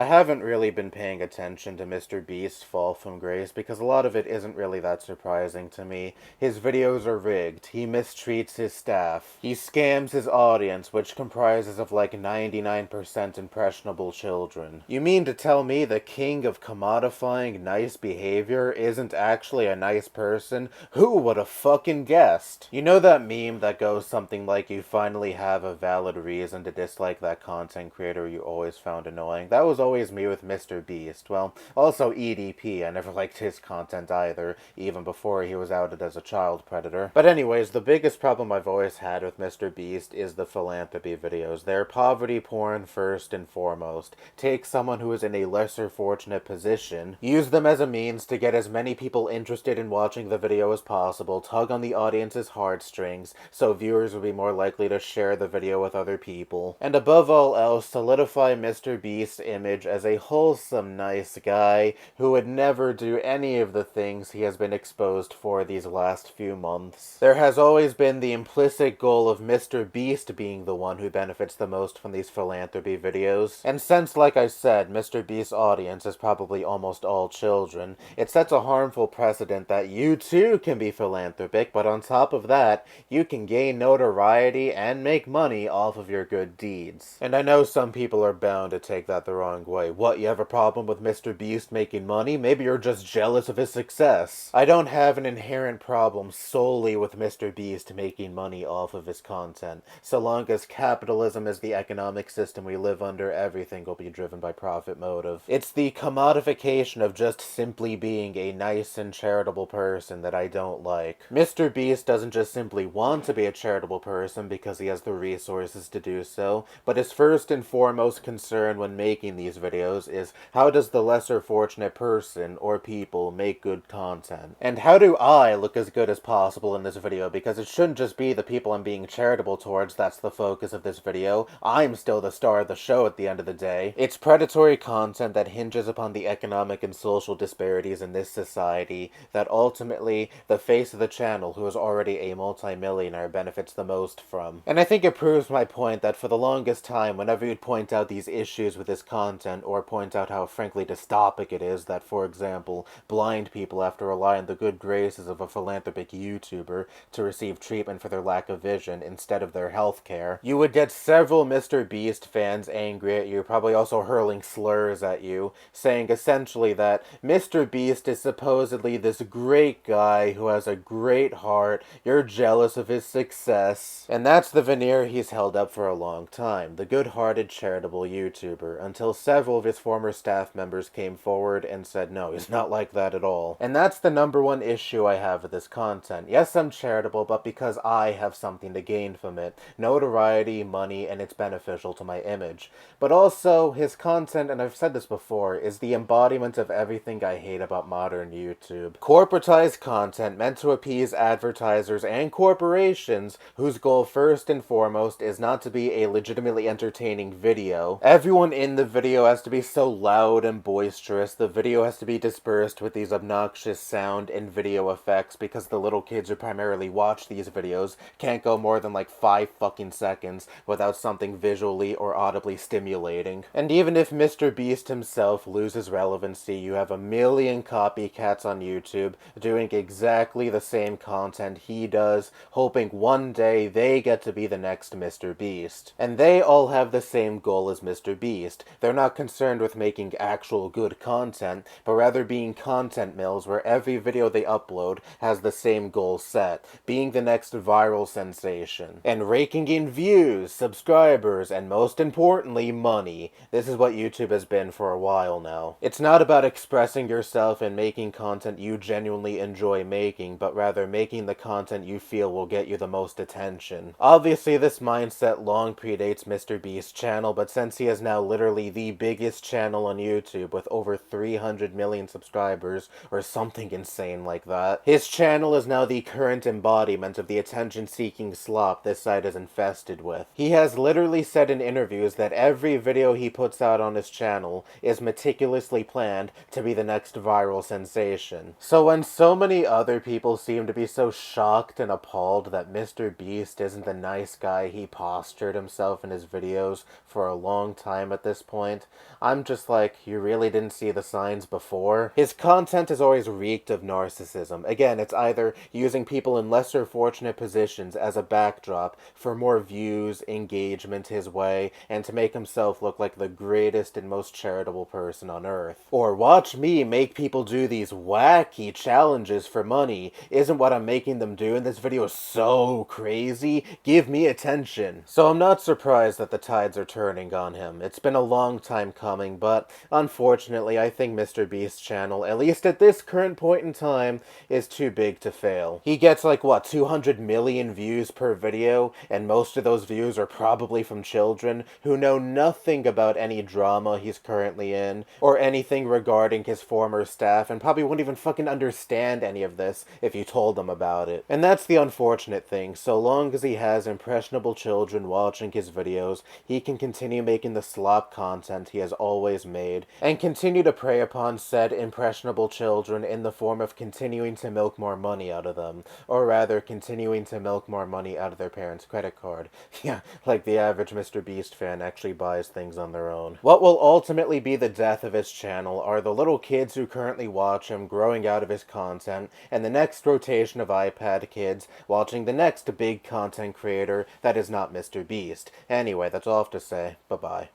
I haven't really been paying attention to MrBeast's fall from grace because a lot of it isn't really that surprising to me. His videos are rigged, he mistreats his staff, he scams his audience, which comprises of like 99% impressionable children. You mean to tell me the king of commodifying nice behavior isn't actually a nice person? Who would have fucking guessed? You know that meme that goes something like, you finally have a valid reason to dislike that content creator you always found annoying? That was always me with MrBeast. Well, also EDP. I never liked his content either, even before he was outed as a child predator. But anyways, the biggest problem I've always had with MrBeast is the philanthropy videos. They're poverty porn first and foremost. Take someone who is in a lesser fortunate position, use them as a means to get as many people interested in watching the video as possible, tug on the audience's heartstrings, so viewers will be more likely to share the video with other people. And above all else, solidify MrBeast's image as a wholesome, nice guy who would never do any of the things he has been exposed for these last few months. There has always been the implicit goal of MrBeast being the one who benefits the most from these philanthropy videos. And since, like I said, MrBeast's audience is probably almost all children, it sets a harmful precedent that you too can be philanthropic, but on top of that, you can gain notoriety and make money off of your good deeds. And I know some people are bound to take that the wrong way. What, you have a problem with MrBeast making money? Maybe you're just jealous of his success. I don't have an inherent problem solely with MrBeast making money off of his content. So long as capitalism is the economic system we live under, everything will be driven by profit motive. It's the commodification of just simply being a nice and charitable person that I don't like. MrBeast doesn't just simply want to be a charitable person because he has the resources to do so, but his first and foremost concern when making these videos is, how does the lesser fortunate person or people make good content? And how do I look as good as possible in this video? Because it shouldn't just be the people I'm being charitable towards that's the focus of this video. I'm still the star of the show at the end of the day. It's predatory content that hinges upon the economic and social disparities in this society that ultimately the face of the channel, who is already a multi-millionaire, benefits the most from. And I think it proves my point that for the longest time, whenever you'd point out these issues with this content, or point out how frankly dystopic it is that, for example, blind people have to rely on the good graces of a philanthropic YouTuber to receive treatment for their lack of vision instead of their health care, you would get several MrBeast fans angry at you, probably also hurling slurs at you, saying essentially that MrBeast is supposedly this great guy who has a great heart, you're jealous of his success. And that's the veneer he's held up for a long time, the good-hearted charitable YouTuber, until several of his former staff members came forward and said no, he's not like that at all. And that's the number one issue I have with this content. Yes, I'm charitable, but because I have something to gain from it. Notoriety, money, and it's beneficial to my image. But also, his content, and I've said this before, is the embodiment of everything I hate about modern YouTube. Corporatized content meant to appease advertisers and corporations whose goal first and foremost is not to be a legitimately entertaining video. Everyone in the video has to be so loud and boisterous, the video has to be dispersed with these obnoxious sound and video effects because the little kids who primarily watch these videos can't go more than like 5 fucking seconds without something visually or audibly stimulating. And even if MrBeast himself loses relevancy, you have a million copycats on YouTube doing exactly the same content he does, hoping one day they get to be the next MrBeast. And they all have the same goal as MrBeast. They're not concerned with making actual good content, but rather being content mills where every video they upload has the same goal set, being the next viral sensation, and raking in views, subscribers, and most importantly, money. This is what YouTube has been for a while now. It's not about expressing yourself and making content you genuinely enjoy making, but rather making the content you feel will get you the most attention. Obviously, this mindset long predates MrBeast's channel, but since he is now literally the biggest channel on YouTube with over 300 million subscribers, or something insane like that, his channel is now the current embodiment of the attention-seeking slop this site is infested with. He has literally said in interviews that every video he puts out on his channel is meticulously planned to be the next viral sensation. So when so many other people seem to be so shocked and appalled that MrBeast isn't the nice guy he postured himself in his videos for a long time at this point, I'm just like, you really didn't see the signs before? His content is always reeked of narcissism. Again, it's either using people in lesser fortunate positions as a backdrop for more views, engagement his way, and to make himself look like the greatest and most charitable person on earth. Or watch me make people do these wacky challenges for money. Isn't what I'm making them do in this video so crazy? Give me attention. So I'm not surprised that the tides are turning on him. It's been a long time coming, but unfortunately I think MrBeast's channel, at least at this current point in time, is too big to fail. He gets like, what, 200 million views per video, and most of those views are probably from children who know nothing about any drama he's currently in, or anything regarding his former staff, and probably wouldn't even fucking understand any of this if you told them about it. And that's the unfortunate thing. So long as he has impressionable children watching his videos, he can continue making the slop content he has always made, and continue to prey upon said impressionable children in the form of continuing to milk more money out of them, or rather, continuing to milk more money out of their parents' credit card. Yeah, like the average MrBeast fan actually buys things on their own. What will ultimately be the death of his channel are the little kids who currently watch him growing out of his content, and the next rotation of iPad kids watching the next big content creator that is not MrBeast. Anyway, that's all I have to say. Bye-bye.